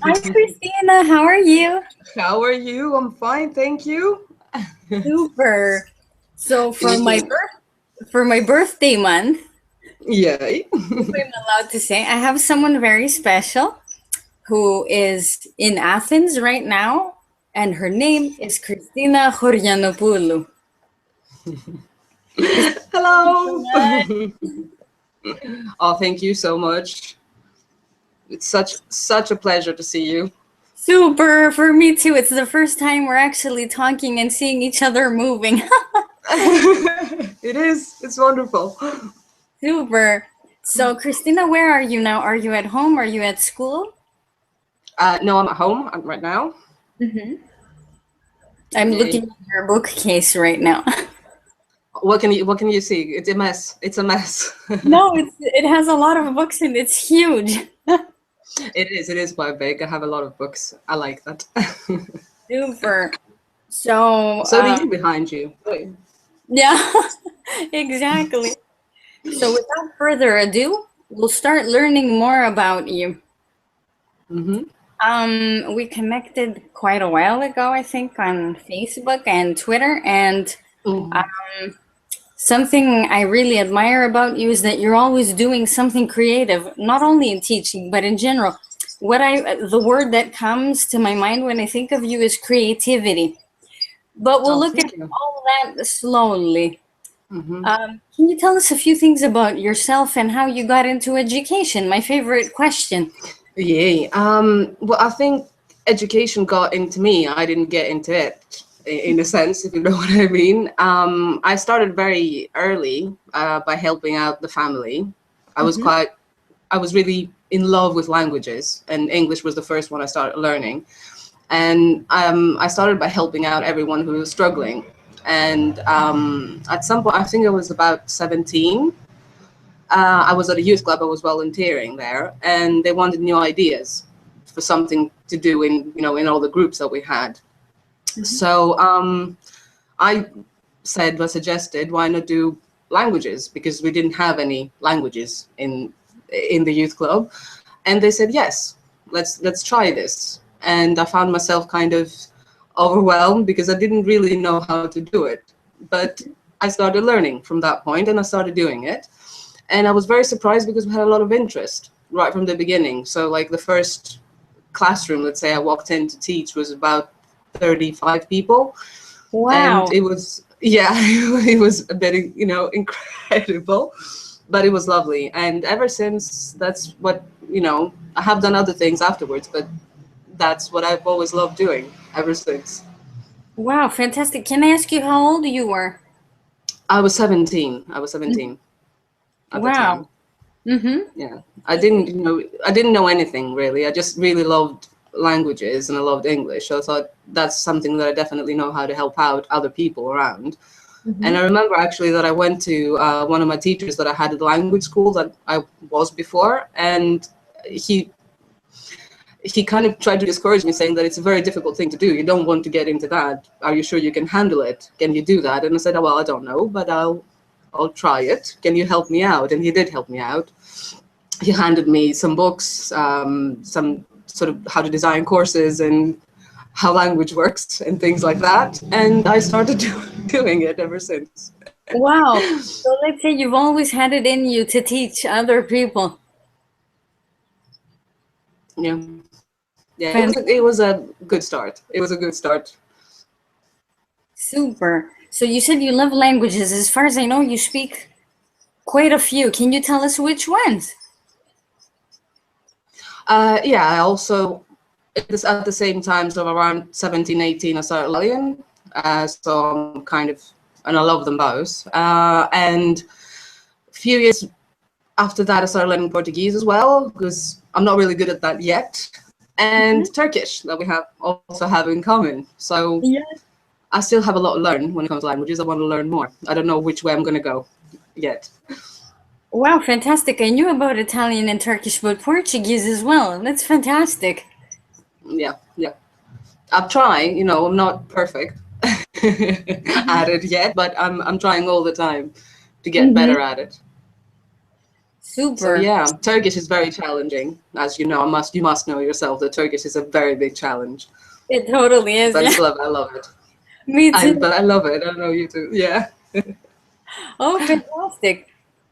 Hi, Christina. How are you? How are you? I'm fine, thank you. Super. So Yeah. for my birthday month, Yay. if I'm allowed to say, I have someone very special who is in Athens right now, and her name is Christina Chorianopoulou. Christina, thank you so Hello. much. Oh, thank you so much. It's such a pleasure to see you. Super for me too. It's the first time we're actually talking and seeing each other moving. It is. It's wonderful. Super. So, Christina, where are you now? Are you at home? Are you at school? No, I'm at home right now. I'm looking Yay. at your bookcase right now. What can you see? It's a mess. It's a mess. No, it has a lot of books and it's huge. It is quite big. I have a lot of books. I like that. Super. So, So do you behind you. Wait. yeah, exactly. So, without further ado, we'll start learning more about you. Mm-hmm. We connected quite a while ago, I think, on Facebook and Twitter, and Mm-hmm. something I really admire about you is that you're always doing something creative, not only in teaching, but in general. The word that comes to my mind when I think of you is creativity. But we'll Oh, look at thank you. all that slowly. Mm-hmm. Can you tell us a few things about yourself and how you got into education? My favorite question. Yay. Well, I think education got into me. I didn't get into it, in a sense, if you know what I mean. I started very early by helping out the family. I was Hmm. quite, I was really in love with languages, and English was the first one I started learning. And I started by helping out everyone who was struggling. And at some point, I think I was about 17. I was at a youth club. I was volunteering there, and they wanted new ideas for something to do in all the groups that we had. So I suggested, why not do languages, because we didn't have any languages in the youth club, and they said yes, let's try this. And I found myself kind of overwhelmed because I didn't really know how to do it, but I started learning from that point, and I started doing it. And I was very surprised because we had a lot of interest right from the beginning. So like the first classroom, let's say I walked in to teach, was about 35 people. And Wow. it was, yeah, it was a bit, incredible, but it was lovely. And ever since, that's what, I have done other things afterwards, but that's what I've always loved doing ever since. Wow, fantastic. Can I ask you how old you were? I was 17. I was Mhm. 17 at the Wow. time. Mm-hmm. Yeah, I didn't know anything really. I just really loved languages and I loved English. So I thought that's something that I definitely know how to help out other people around. And I remember actually that I went to one of my teachers that I had at the language school that I was before, and he he kind of tried to discourage me, saying that it's a very difficult thing to do. You don't want to get into that. Are you sure you can handle it? Can you do that? And I said, oh, well, I don't know, but I'll try it. Can you help me out? And he did help me out. He handed me some books, some sort of how to design courses and how language works and things like that. And I started doing it ever since. Wow. So let's say you've always had it in you to teach other people. Yeah, yeah. It was Fan- a, it was a good start. It was a good start. Super. So you said you love languages. As far as I know, you speak quite a few. Can you tell us which ones? Yeah. I also at the same time, so around 17, 18, I started Italian. So I'm kind of, and I love them both. And a few years after that, I started learning Portuguese as well, because I'm not really good at that yet. And Mhm. Turkish, that we also have in common. So Yeah. I still have a lot to learn when it comes to languages. I want to learn more. I don't know which way I'm going to go yet. Wow, fantastic. I knew about Italian and Turkish, but Portuguese as well. That's fantastic. Yeah, yeah. I'm trying. I'm not perfect at it yet, but I'm trying all the time to get Hmm. better at it. So Super. yeah, Turkish is very challenging, as you know. You must know yourself that Turkish is a very big challenge. It totally is. But Yeah. I love it. Me too. But I love it. I know you too. Yeah. Oh, fantastic.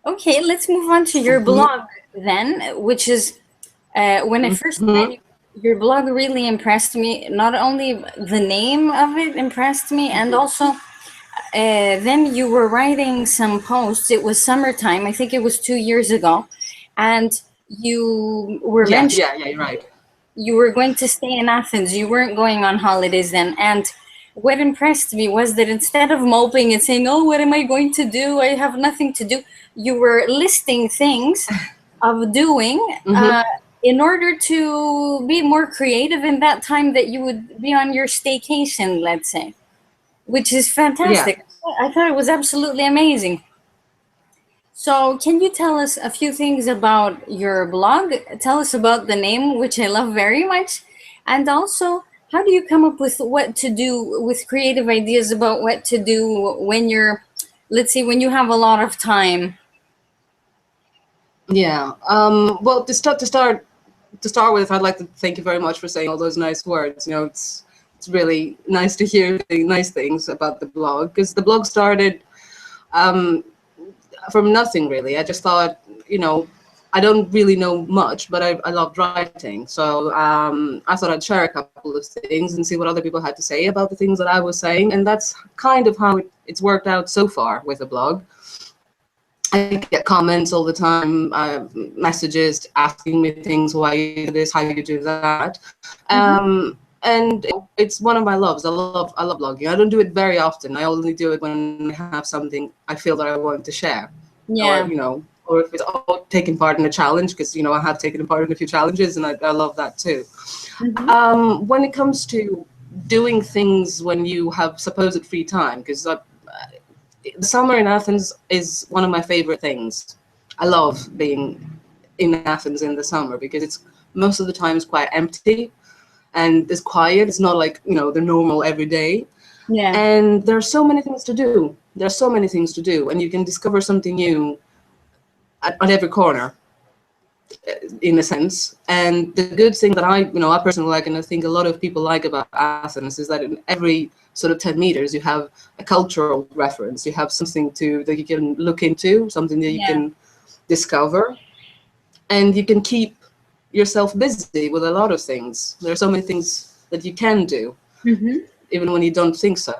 Okay, let's move on to your Hmm. blog then, which is when I first Hmm. read your blog really impressed me. Not only the name of it impressed me, and also then you were writing some posts. It was summertime. I think it was 2 years ago, and you were Yeah, mentioning yeah, yeah. You're right. you were going to stay in Athens. You weren't going on holidays then. And what impressed me was that instead of moping and saying, "Oh, what am I going to do? I have nothing to do," you were listing things of doing Hmm. in order to be more creative in that time that you would be on your staycation, let's say, which is Yeah. fantastic. I thought it was absolutely amazing. So, can you tell us a few things about your blog? Tell us about the name, which I love very much. And also, how do you come up with what to do with creative ideas about what to do when you're, let's say, when you have a lot of time? Yeah. Well, to start with, I'd like to thank you very much for saying all those nice words. You know, it's really nice to hear nice things about the blog, because the blog started um, from nothing really. I just thought, you know, I don't really know much, but I loved writing. So I thought I'd share a couple of things and see what other people had to say about the things that I was saying. And that's kind of how it's worked out so far with the blog. I get comments all the time, messages asking me things, why you do this, how you do that. Hmm. And it's one of my loves. I love blogging. I don't do it very often. I only do it when I have something I feel that I want to share, or Yeah. you know, or if it's taking part in a challenge, because you know I have taken part in a few challenges, and I love that too. Hmm. When it comes to doing things when you have supposed free time, because the summer in Athens is one of my favorite things. I love being in Athens in the summer because it's most of the time it's quite empty and it's quiet. It's not like, you know, the normal every day. Yeah. And there are so many things to do. There are so many things to do, and you can discover something new at every corner, in a sense. And the good thing that I personally like, and I think a lot of people like about Athens, is that in every sort of 10 meters, you have a cultural reference. You have something that you can look into, something that you Yeah. can discover, and you can keep yourself busy with a lot of things. There are so many things that you can do, Hmm. even when you don't think so.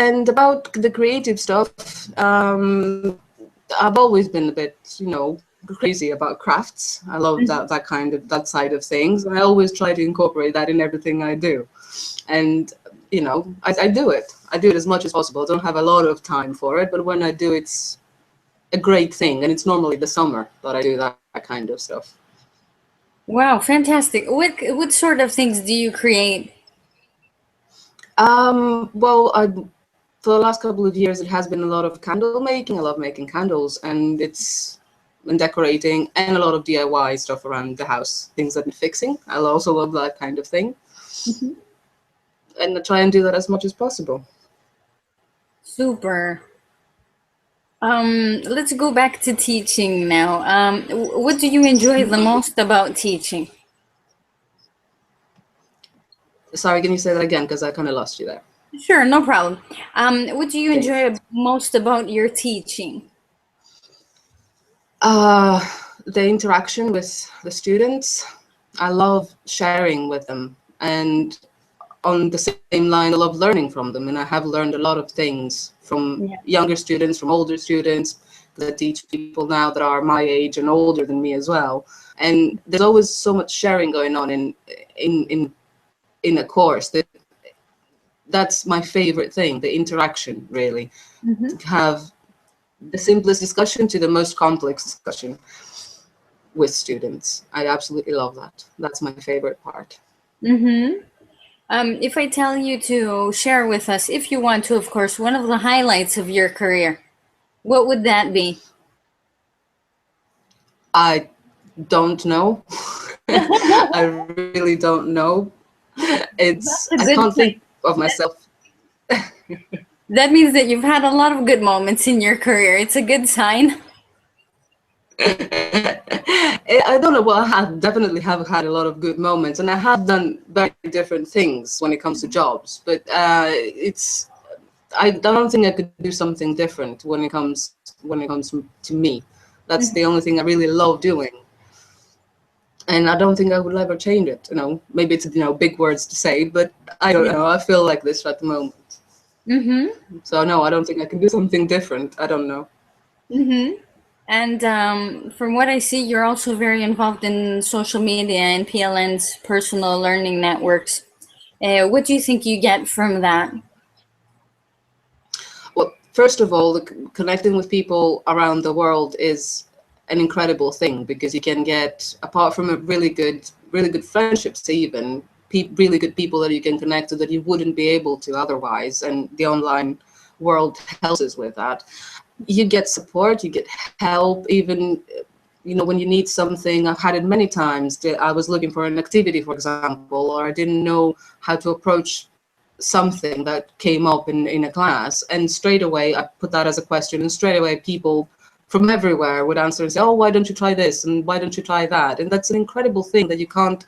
And about the creative stuff, I've always been a bit, you know, crazy about crafts. I love that side of things. And I always try to incorporate that in everything I do. And, you know, I do it. I do it as much as possible. I don't have a lot of time for it, but when I do, it's a great thing. And it's normally the summer that I do that kind of stuff. Wow, fantastic. What sort of things do you create? Well, for the last couple of years, it has been a lot of candle making. I love making candles, and decorating, and a lot of DIY stuff around the house, things that I'm fixing. I also love that kind of thing, Mhm. and I try and do that as much as possible. Super. Let's go back to teaching now. What do you enjoy the most about teaching? Sorry, can you say that again? Because I kind of lost you there. Sure, no problem. What do you Okay. enjoy most about your teaching? Uh, the interaction with the students. I love sharing with them, and on the same line, I love learning from them, and I have learned a lot of things from Yeah. younger students, from older students that teach people now that are my age and older than me as well. And there's always so much sharing going on in in in a course. That's my favorite thing, the interaction, really. Mm-hmm. To have the simplest discussion to the most complex discussion with students. I absolutely love that. That's my favorite part. Mm-hmm. If I tell you to share with us, if you want to, of course, one of the highlights of your career, what would that be? I don't know. I really don't know. That's a I good can't think sign. of myself. That means that you've had a lot of good moments in your career. It's a good sign. I don't know. Well, I have definitely have had a lot of good moments, and I have done very different things when it comes to jobs. But I don't think I could do something different when it comes to me. That's the only thing I really love doing, and I don't think I would ever change it. Maybe it's big words to say, but I don't know. I feel like this at the moment. So no, I don't think I can do something different. I don't know. And from what I see, you're also very involved in social media and PLN's personal learning networks. What do you think you get from that? Well, first of all, connecting with people around the world is an incredible thing, because you can get, apart from a really good friendships, even really good people that you can connect to that you wouldn't be able to otherwise, and the online world helps us with that. You get support, you get help, even when you need something. I've had it many times that I was looking for an activity, for example, or I didn't know how to approach something that came up in a class, and straight away I put that as a question, and straight away people from everywhere would answer and say, oh, why don't you try this, and why don't you try that? And that's an incredible thing that you can't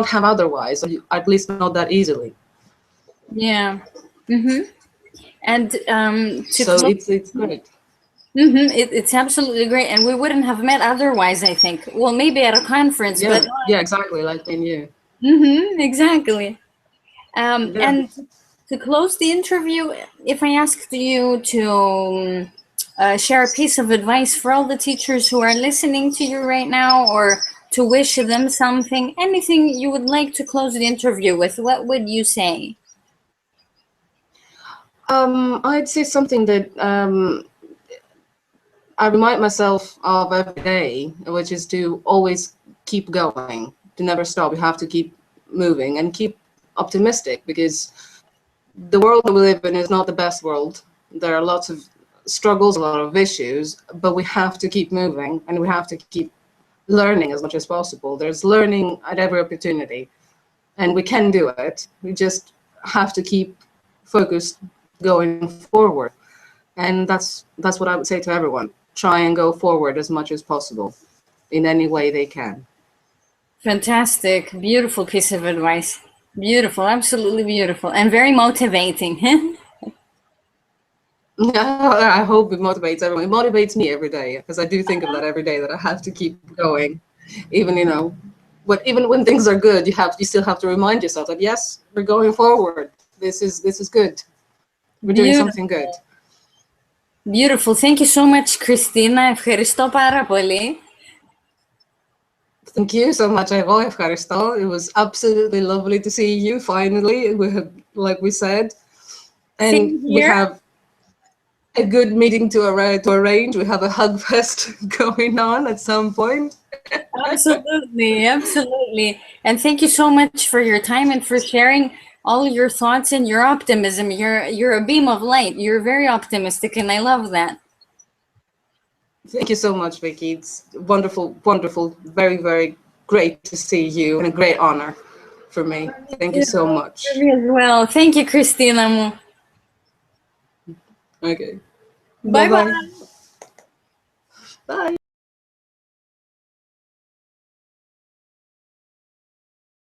have otherwise, or at least not that easily. Yeah. And so it's great. It's absolutely great, and we wouldn't have met otherwise, I think. Well, maybe at a conference, but yeah, exactly, like in you. Exactly. Yeah. And to close the interview, if I asked you to share a piece of advice for all the teachers who are listening to you right now, or to wish them something, anything you would like to close the interview with, what would you say? I'd say something that I remind myself of every day, which is to always keep going, to never stop. You have to keep moving and keep optimistic, because the world that we live in is not the best world. There are lots of struggles, a lot of issues, but we have to keep moving, and we have to keep learning as much as possible. There's learning at every opportunity, and we can do it. We just have to keep focused going forward. And that's what I would say to everyone. Try and go forward as much as possible in any way they can. Fantastic. Beautiful piece of advice. Beautiful. Absolutely beautiful. And very motivating. I hope it motivates everyone. It motivates me every day, because I do think of that every day, that I have to keep going. Even, even when things are good, you still have to remind yourself that, yes, we're going forward. This is good. We're doing something good. Beautiful. Thank you so much, Christina. Ευχαριστώ πάρα πολύ. Thank you so much, εγώ ευχαριστώ. It was absolutely lovely to see you finally. We have, like we said, and we have a good meeting to arrange. We have a hug fest going on at some point. Absolutely, absolutely. And thank you so much for your time and for sharing all your thoughts and your optimism. You're a beam of light. You're very optimistic, and I love that. Thank you so much, Vicky. It's wonderful, wonderful, very, very great to see you, and a great honor for me. Thank you so much. For me as well. Thank you, Christina. Okay. Bye-bye. Bye.